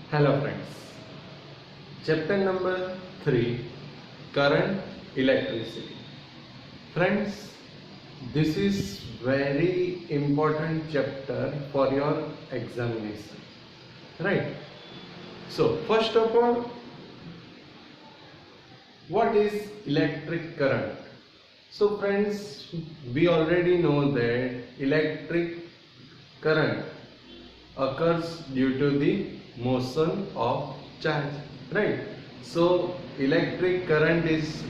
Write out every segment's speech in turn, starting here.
Hello friends, chapter number 3, current electricity. Friends, this is very important chapter for your examination, right? So first of all, what is electric current? So friends, we already know that electric current occurs due to the motion of charge, right? So electric current is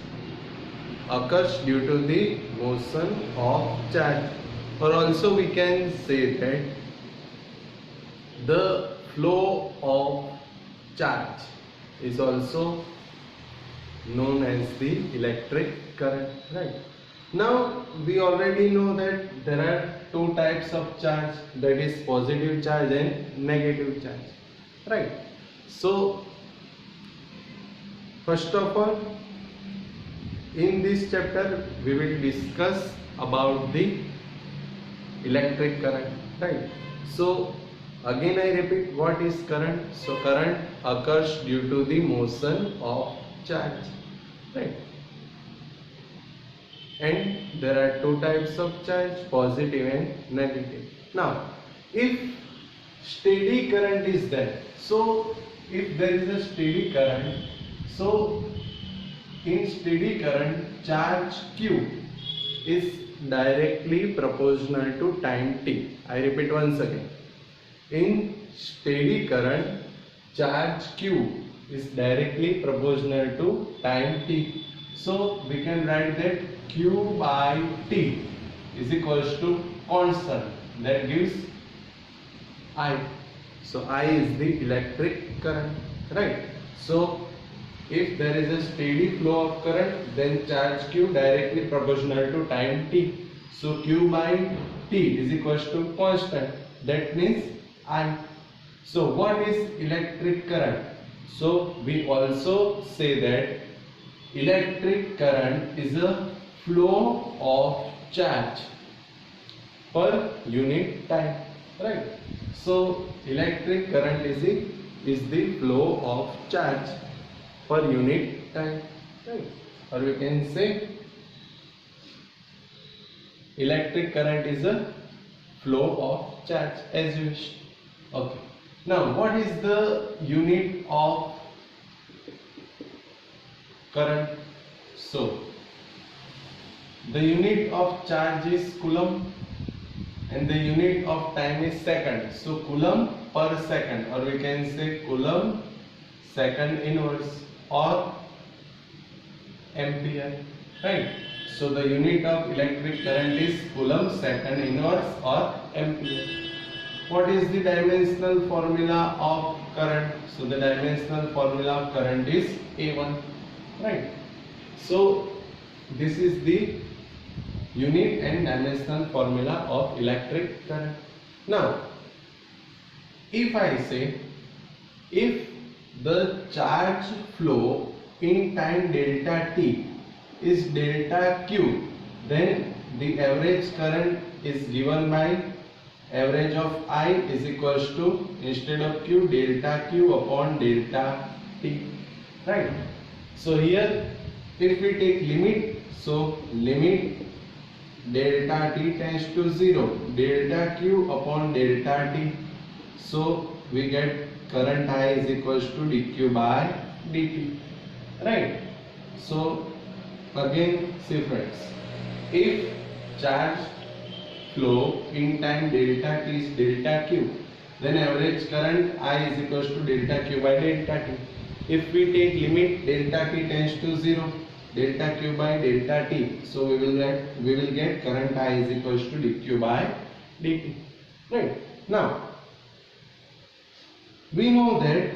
occurs due to the motion of charge, or also we can say that the flow of charge is also known as the electric current, right? Now we already know that there are two types of charge, that is positive charge and negative charge, right? So first of all, in this chapter we will discuss about the electric current, right? So again I repeat, what is current? So current occurs due to the motion of charge, right? And there are two types of charge, positive and negative. Now if steady current is there, so if there is a steady current, so in steady current charge q is directly proportional to time t. I repeat once again, in steady current charge q is directly proportional to time t. So we can write that q by t is equals to constant, that gives I. So I is the electric current, right? So if there is a steady flow of current, then charge q directly proportional to time t. So q by t is equals to constant, that means I. So what is electric current? So we also say that electric current is a flow of charge per unit time, right? So electric current is the flow of charge per unit time, right? Or we can say electric current is a flow of charge, as you wish. Okay. Now what is the unit of current? So the unit of charge is coulomb and the unit of time is second. So coulomb per second, or we can say coulomb second inverse or ampere, right? So the unit of electric current is coulomb second inverse or ampere. What is the dimensional formula of current? So the dimensional formula of current is A1, right? So this is the unit and dimensional formula of electric current. Now if I say, if the charge flow in time delta t is delta q, then the average current is given by average of I is equals to, instead of q, delta q upon delta t, right? So here if we take limit, so limit delta t tends to 0, delta q upon delta t, so we get current I is equals to dq by dt, right? So again see friends, if charge flow in time delta t is delta q, then average current I is equals to delta q by delta t. If we take limit delta t tends to 0, delta q by delta t, so we will get current I is equals to dq by dt, right? Now we know that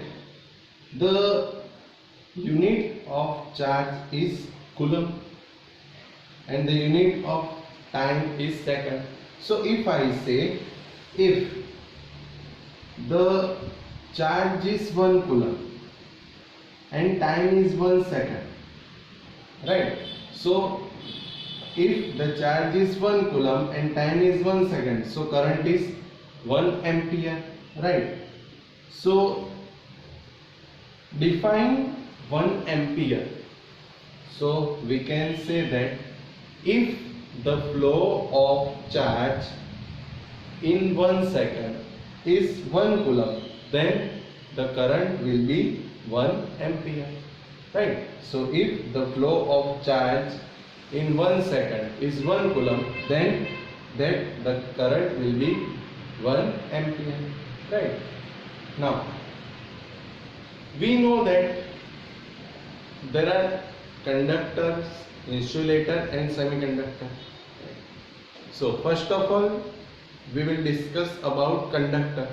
the unit of charge is coulomb and the unit of time is second. So if I say, if the charge is 1 coulomb and time is 1 second, right? So if the charge is 1 coulomb and time is 1 second, so current is 1 ampere, right? So define 1 ampere. So we can say that if the flow of charge in 1 second is 1 coulomb, then the current will be 1 ampere, right? So if the flow of charge in 1 second is 1 coulomb, then the current will be 1 ampere, right? Now we know that there are conductors, insulator and semiconductor. So first of all we will discuss about conductor.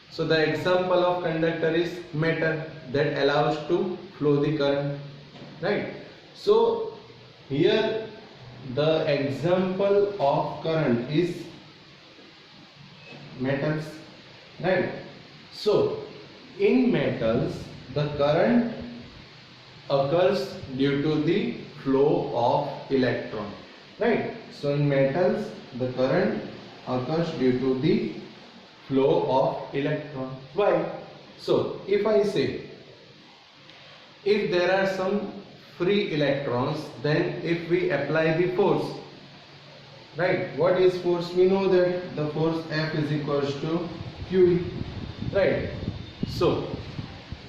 So the example of conductor is metal that allows to flow the current, right? So here the example of current is metals, right? So in metals the current occurs due to the flow of electron, right? So in metals the current occurs due to the flow of electron. Why? So if I say if there are some free electrons, then if we apply the force, right? What is force? We know that the force F is equals to QE, right? So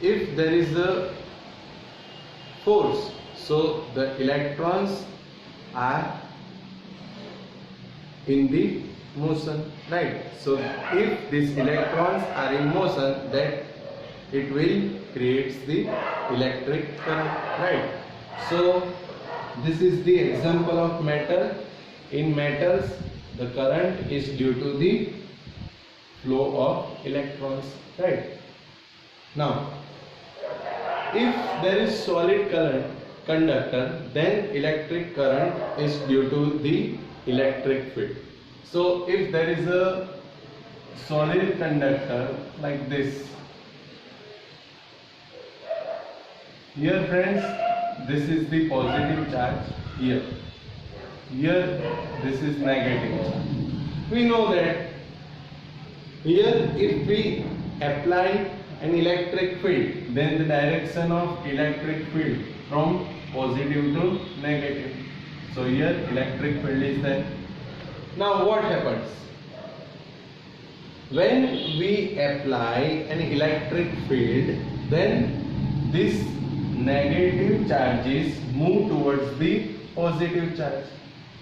if there is a force, so the electrons are in the motion, right? So if these electrons are in motion, that it will creates the electric current, right? So this is the example of metal. In metals the current is due to the flow of electrons, right? Now if there is solid current conductor, then electric current is due to the electric field. So if there is a solid conductor like this, here friends, this is the positive charge, here this is negative charge. We know that here if we apply an electric field, then the direction of electric field from positive to negative. So here electric field is there. Now what happens? When we apply an electric field, then this negative charges move towards the positive charge,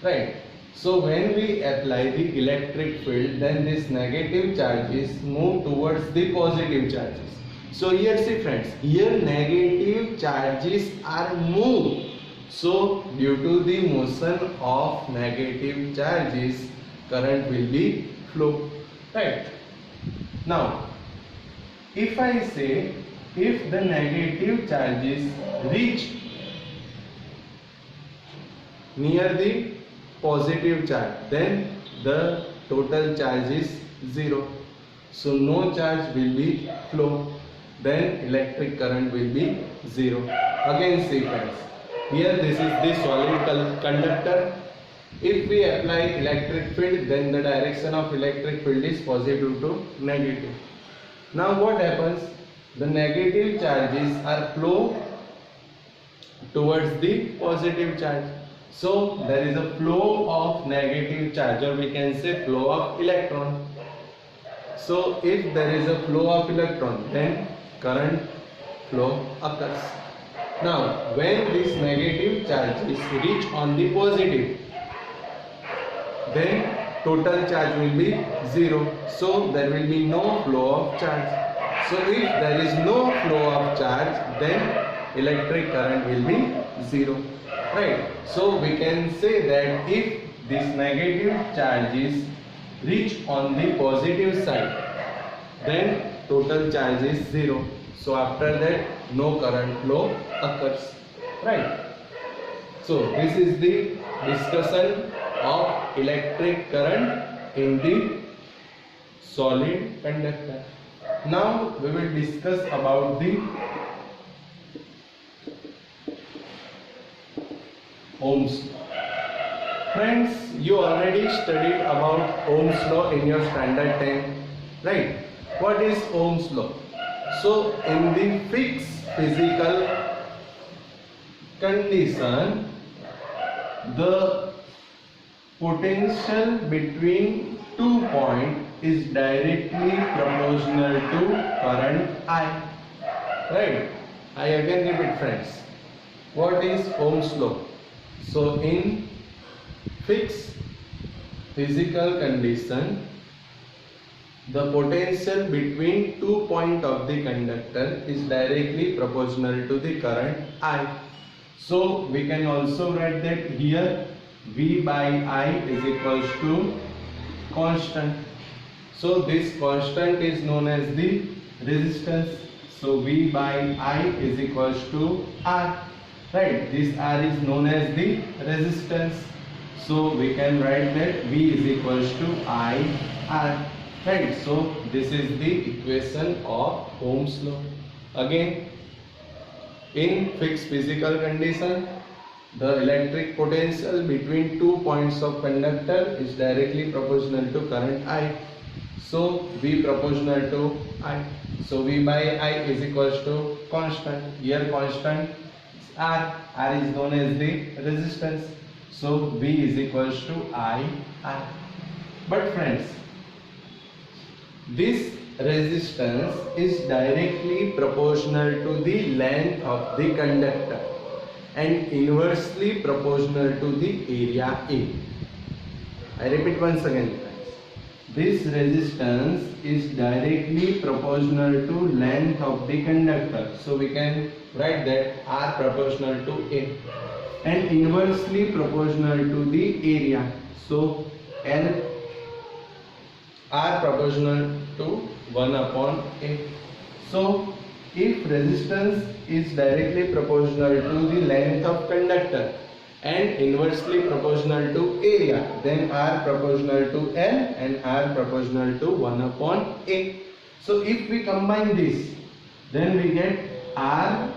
right? So when we apply the electric field, then this negative charges move towards the positive charges. So here see friends, here negative charges are moved. So due to the motion of negative charges, current will be flow, right? Now if I say if the negative charges reach near the positive charge, then the total charge is 0. So no charge will be flow, then electric current will be 0. Again see friends, here this is the solid conductor. If we apply electric field, then the direction of electric field is positive to negative. Now what happens? The negative charges are flow towards the positive charge. So there is a flow of negative charge, or we can say flow of electron. So if there is a flow of electron, then current flow occurs. Now when this negative charges reach on the positive, then total charge will be 0. So there will be no flow of charge. So if there is no flow of charge, then electric current will be 0, right? So we can say that if these negative charges reach on the positive side, then total charge is 0. So after that no current flow occurs, right? So this is the discussion of electric current in the solid conductor. Now we will discuss about the Ohm's law. Friends, you already studied about Ohm's law in your standard 10, right? What is Ohm's law? So in the fixed physical condition, the potential between 2 points is directly proportional to current I. Right? I again repeat, friends. What is Ohm's law? So in fixed physical condition, the potential between 2 points of the conductor is directly proportional to the current I. So we can also write that here V by I is equals to constant. So this constant is known as the resistance. So V by I is equals to R. Right? This R is known as the resistance. So we can write that V is equals to I R. Right? So this is the equation of Ohm's law. Again, in fixed physical condition, the electric potential between 2 points of conductor is directly proportional to current I. So V proportional to I. So V by I is equals to constant. Here constant is R. R is known as the resistance. So V is equals to I R. But friends, this resistance is directly proportional to the length of the conductor and inversely proportional to the area A. I repeat once again, friends. This resistance is directly proportional to length of the conductor. So we can write that R proportional to A and inversely proportional to the area. So L R proportional to 1 upon A. So if resistance is directly proportional to the length of conductor and inversely proportional to area, then R proportional to L and R proportional to 1 upon A. So if we combine this, then we get R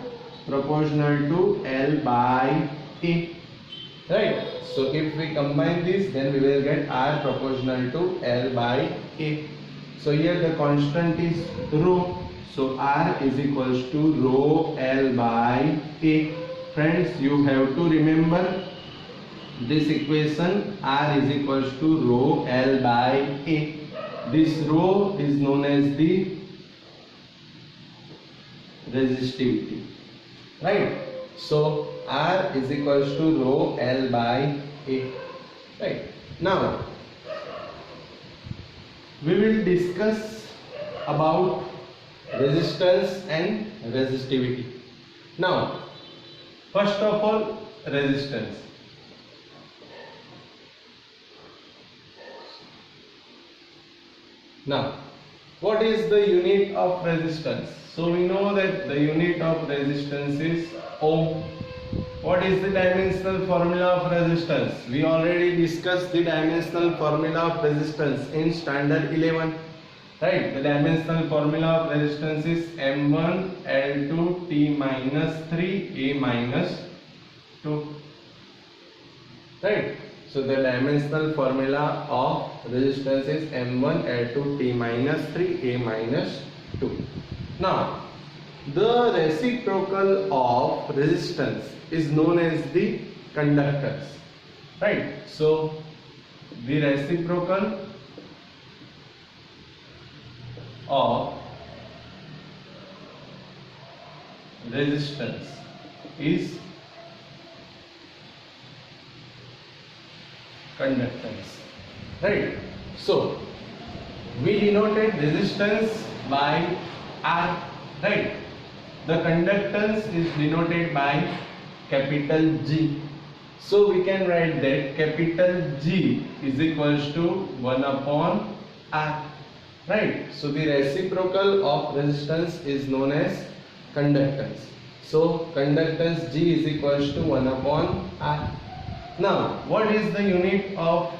proportional to L by A. Right? So if we combine this, then we will get R proportional to L by A. So here the constant is rho. So R is equals to rho L by A. Friends, you have to remember this equation. R is equals to rho L by A. This rho is known as the resistivity. Right? So R is equals to rho L by A. Right? Now we will discuss about resistance and resistivity. Now first of all, resistance. Now what is the unit of resistance? So we know that the unit of resistance is ohm. What is the dimensional formula of resistance? We already discussed the dimensional formula of resistance in standard 11. Right? The dimensional formula of resistance is M1 L2 T minus 3 A minus 2. Right? So the dimensional formula of resistance is M1 L2 T minus 3 A minus 2. Now the reciprocal of resistance is known as the conductance. Right? So the reciprocal of resistance is conductance. Right? So we denoted resistance by R. Right? The conductance is denoted by capital G. So we can write that capital G is equals to 1 upon R. Right? So the reciprocal of resistance is known as conductance. So conductance G is equals to 1 upon R. Now what is the unit of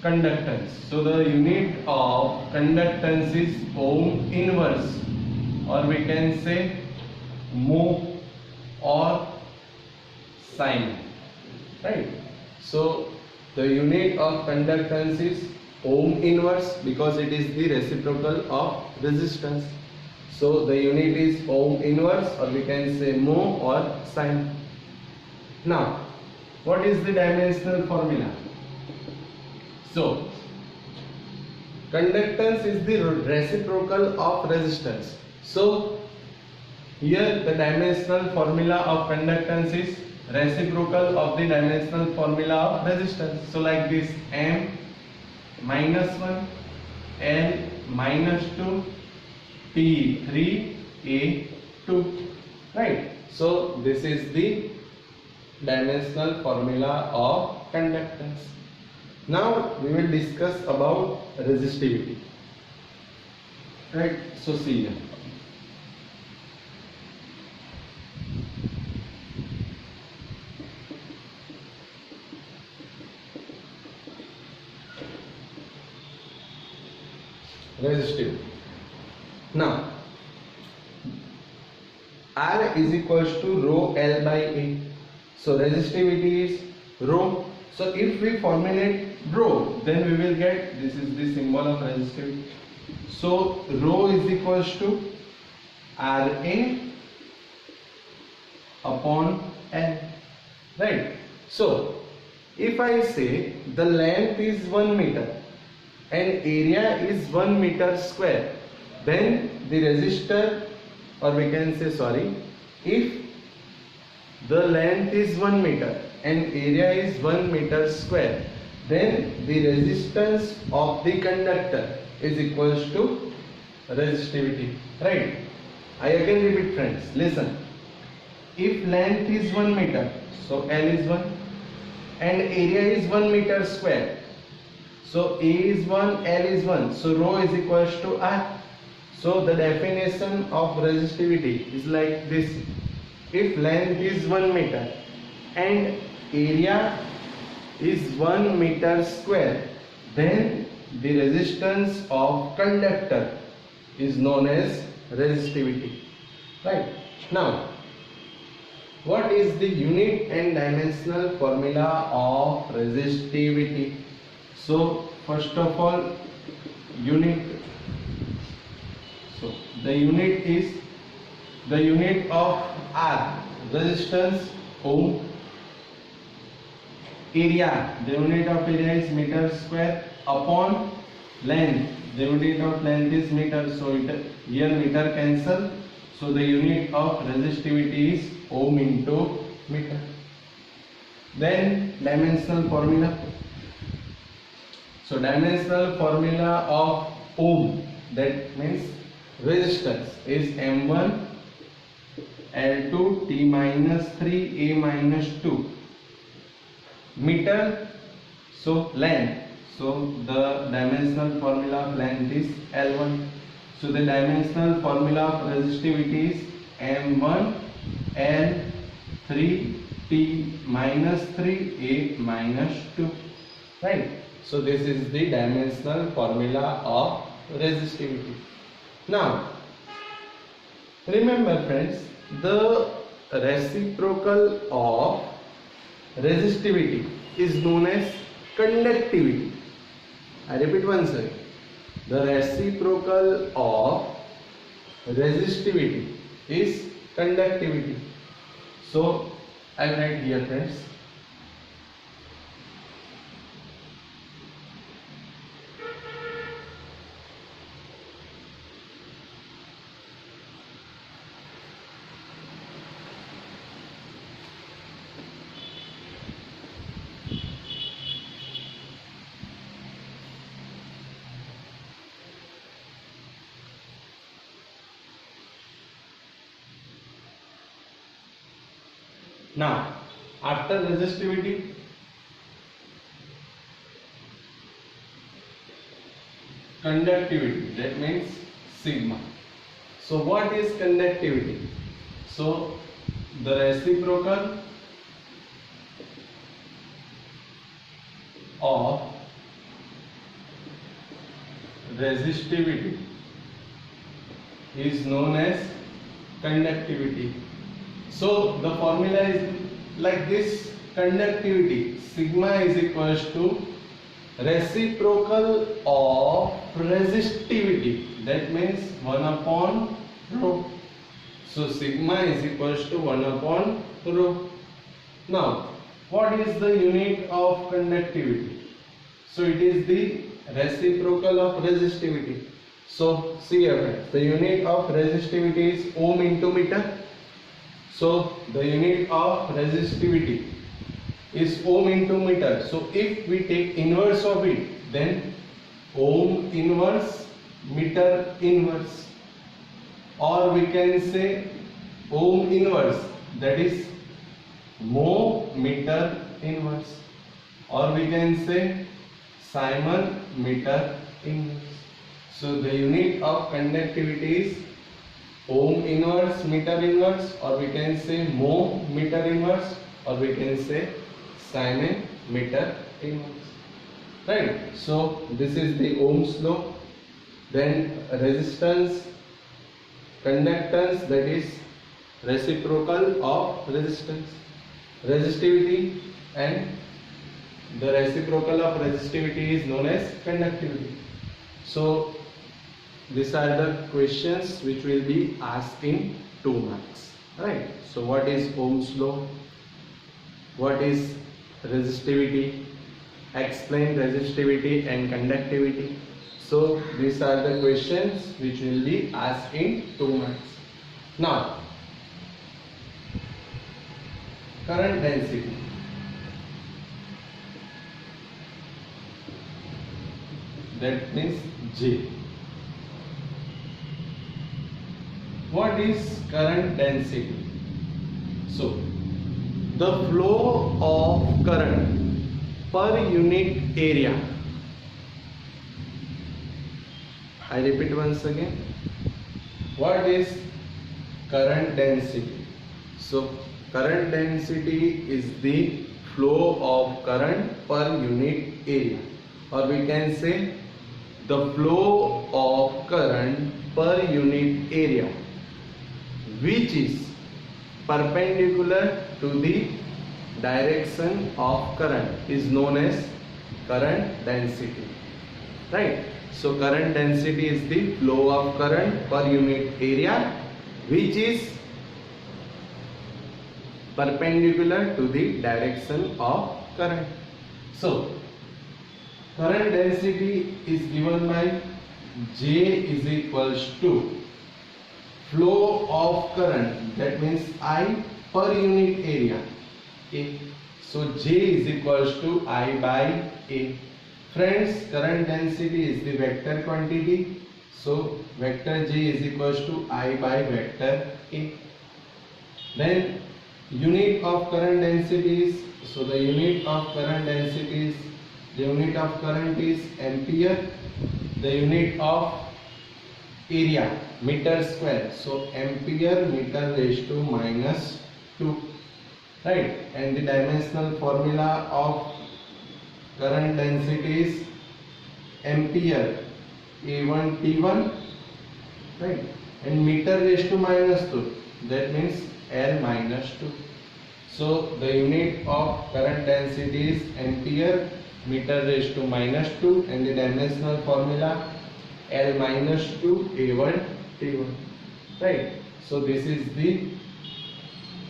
conductance? So the unit of conductance is ohm inverse, or we can say mho or sine. Right? So the unit of conductance is ohm inverse because it is the reciprocal of resistance. So the unit is ohm inverse, or we can say mho or sine. Now, what is the dimensional formula? So, conductance is the reciprocal of resistance. So, here the dimensional formula of conductance is reciprocal of the dimensional formula of resistance. So, like this, M minus 1, L minus 2, P 3, A 2. Right? So, this is the dimensional formula of conductance. Now we will discuss about resistivity. Right? So see here. Resistivity. Now R is equals to rho L by A. So resistivity is rho. So if we formulate rho, then we will get, this is the symbol of resistivity. So rho is equals to RA upon L. Right? So if I say the length is 1 meter and area is 1 meter square, then the resistor, or we can say, sorry, if the length is 1 meter and area is 1 meter square, then the resistance of the conductor is equals to resistivity. Right? I again repeat, friends, listen. If length is 1 meter, so L is 1, and area is 1 meter square, so A is 1, L is 1, so rho is equals to R. So the definition of resistivity is like this. If length is 1 meter and area is 1 meter square, then the resistance of conductor is known as resistivity. Right? Now, what is the unit and dimensional formula of resistivity? So first of all, unit. So the unit is the unit of R, resistance ohm. Area, the unit of area is meter square, upon length, the unit of length is meter. So here meter cancel. So the unit of resistivity is ohm into meter. Then dimensional formula. So dimensional formula of ohm, that means resistance, is M1 L2 T minus 3 A minus 2. Meter, so length, so the dimensional formula of length is L1. So the dimensional formula of resistivity is M1 L3 T minus 3 A minus 2. Right? So this is the dimensional formula of resistivity. Now remember, friends, the reciprocal of resistivity is known as conductivity. I repeat once again. The reciprocal of resistivity is conductivity. So I write here, friends. Now, after resistivity, conductivity, that means sigma. So what is conductivity? So the reciprocal of resistivity is known as conductivity. So the formula is like this: conductivity, sigma is equals to reciprocal of resistivity, that means 1 upon rho. So sigma is equals to 1 upon rho. Now what is the unit of conductivity? So it is the reciprocal of resistivity. So see here, the unit of resistivity is ohm into meter. So the unit of resistivity is ohm into meter. So if we take inverse of it, then ohm inverse meter inverse, or we can say ohm inverse, that is mho meter inverse, or we can say Simon meter inverse. So the unit of conductivity is ohm inverse meter inverse, or we can say mho meter inverse, or we can say Simon meter inverse. Right? So this is the Ohm's law. Then resistance, conductance, that is reciprocal of resistance, resistivity, and the reciprocal of resistivity is known as conductivity. So these are the questions which will be asked in 2 marks. Right? So what is Ohm's law? What is resistivity? Explain resistivity and conductivity. So these are the questions which will be asked in 2 marks. Now current density. That means J. What is current density? So the flow of current per unit area. I repeat once again. What is current density? So current density is the flow of current per unit area, or we can say the flow of current per unit area which is perpendicular to the direction of current is known as current density. Right? So current density is the flow of current per unit area which is perpendicular to the direction of current. So current density is given by J is equals to flow of current, that means I per unit area, A. So J is equals to I by A. Friends, current density is the vector quantity. So vector J is equals to I by vector A. Then unit of current density is, so the unit of current density is, the unit of current is ampere, the unit of area meter square, so ampere meter raised to -2. Right? And the dimensional formula of current density is ampere A1 T1, right? And meter raised to -2, that means L -2. So the unit of current density is ampere meter raised to -2, and the dimensional formula L -2 A1 T1. Right? So this is the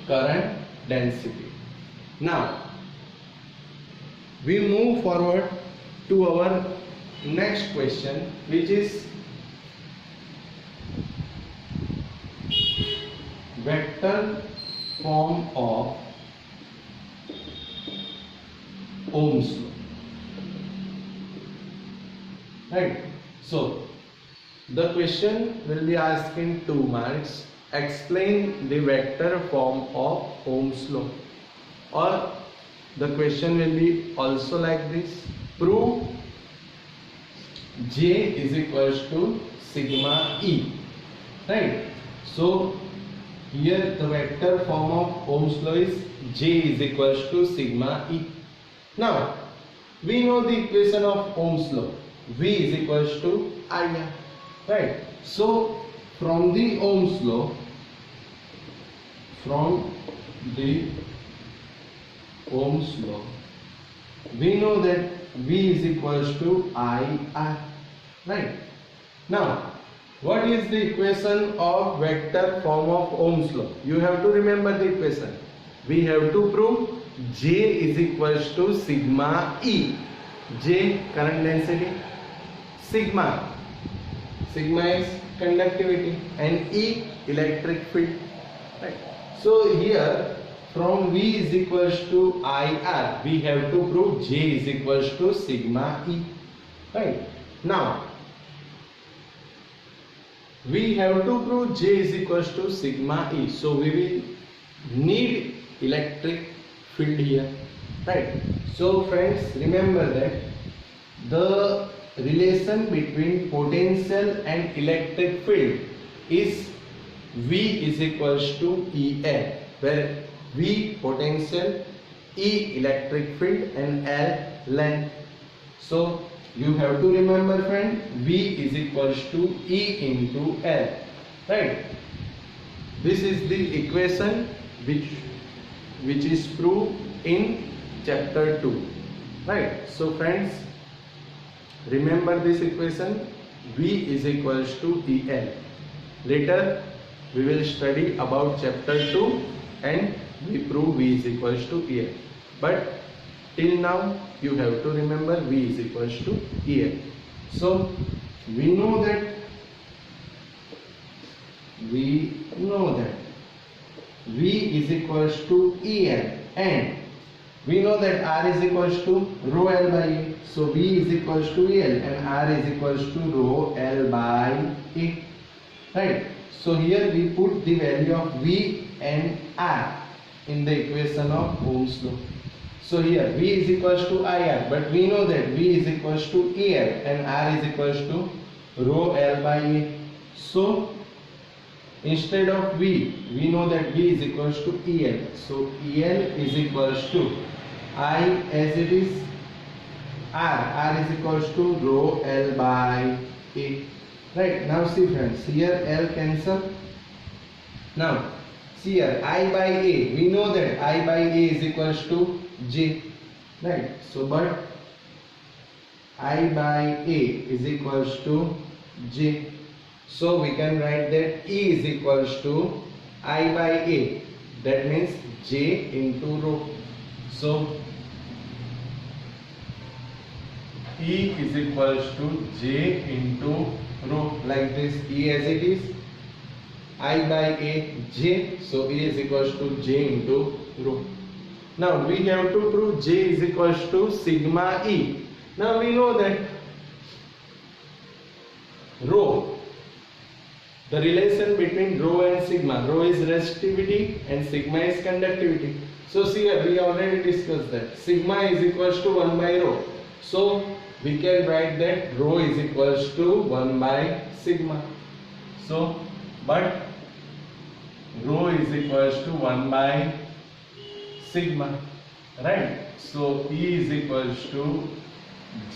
current density. Now we move forward to our next question, which is vector form of Ohm's law. Right? So the question will be asked in 2 marks. Explain the vector form of Ohm's law. Or the question will be also like this: prove J is equals to sigma E. Right? So here the vector form of Ohm's law is J is equals to sigma E. Now we know the equation of Ohm's law. V is equals to IR. Right? So from the Ohm's law, we know that V is equals to IR. Right. Now, what is the equation of vector form of Ohm's law? You have to remember the equation. We have to prove J is equals to sigma E. J, current density. Sigma is conductivity, and E, electric field. Right. So here from V is equals to IR, we have to prove J is equals to sigma E. Right. Now we have to prove J is equals to sigma E. So we will need electric field here. Right. So friends, remember that the relation between potential and electric field is V is equals to EL, where V potential, E electric field, and L length. So you have to remember, friend, V is equals to E into L. Right. This is the equation which is proved in chapter 2. Right. So friends, remember this equation, V is equals to EL. Later we will study about chapter 2 and we prove V is equals to EL. But till now you have to remember V is equals to EL. So we know that V is equals to EL, and we know that R is equals to rho L by A. So V is equals to EL and R is equals to rho L by A. Right. So here we put the value of V and R in the equation of Ohm's law. So here V is equals to IR, but we know that V is equals to EL and R is equals to rho L by A. So instead of V, we know that V is equals to EL. So EL is equals to I as it is R is equals to rho L by A. Right. Now see friends, here L cancel. Now see here I by A, we know that I by A is equals to J. Right. So but I by A is equals to J. So we can write that E is equals to I by A. That means J into rho. So E is equals to J into rho, like this. E as it is, I by A, J. So E is equals to J into rho. Now we have to prove J is equals to sigma E. Now we know that rho, the relation between rho and sigma, rho is resistivity and sigma is conductivity. So see here, we already discussed that sigma is equals to 1 by rho. So we can write that rho is equals to 1 by sigma. So but rho is equals to 1 by sigma. Right. So E is equals to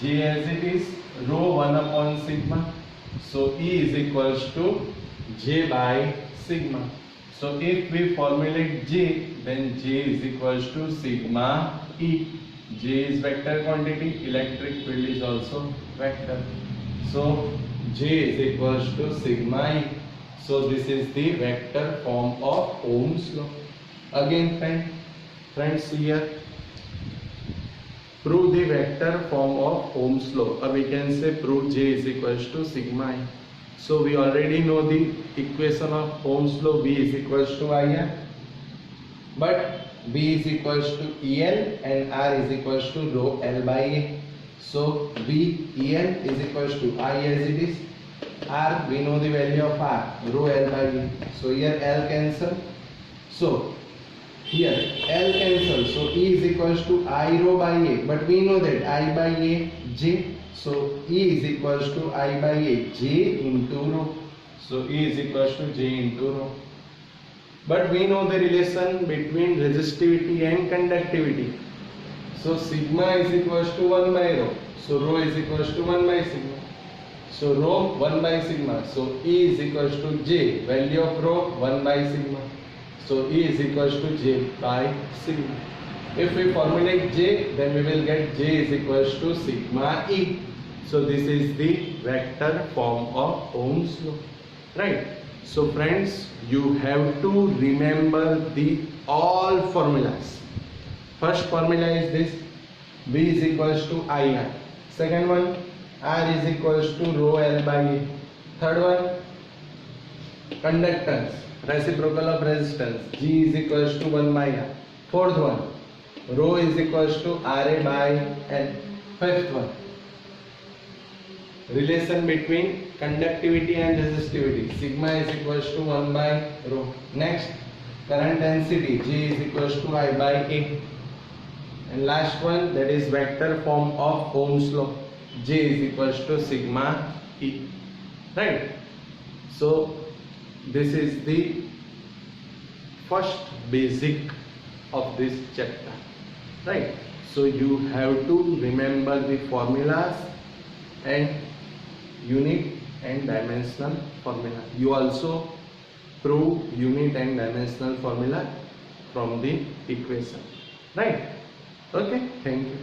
J as it is, rho 1 upon sigma. So E is equals to J by sigma. So if we formulate J, then J is equals to sigma E. J is vector quantity, electric field is also vector. So J is equals to sigma E. So this is the vector form of Ohm's law. Again friends, here prove the vector form of Ohm's law, or we can say prove J is equals to sigma E. So we already know the equation of Ohm's law, V is equals to IR, but V is equals to EL and R is equals to rho L by A. So V EL is equals to I as it is, R we know the value of R, rho L by A. So here L cancel. So here L cancel. So E is equals to I rho by A, but we know that I by A J. So E is equals to I by A J into rho. So E is equals to J into rho. But we know the relation between resistivity and conductivity. So sigma is equals to 1 by rho. So rho is equals to 1 by sigma. So rho 1 by sigma. So E is equals to J. Value of rho 1 by sigma. So E is equals to J by sigma. If we formulate J, then we will get J is equals to sigma E. So this is the vector form of Ohm's law, right? So friends, you have to remember the all formulas. First formula is this: V is equals to IR. Second one, R is equals to rho L by A. Third one, conductance, reciprocal of resistance, G is equals to 1 by R. Fourth one, rho is equals to RA by L. Fifth one, relation between conductivity and resistivity, sigma is equals to 1 by rho. Next, current density, J is equals to I by A. And last one, that is vector form of Ohm's law, J is equals to sigma E, right? So this is the first basic of this chapter, right? So you have to remember the formulas and unit and dimensional formula. You also prove unit and dimensional formula from the equation, right? Okay, thank you.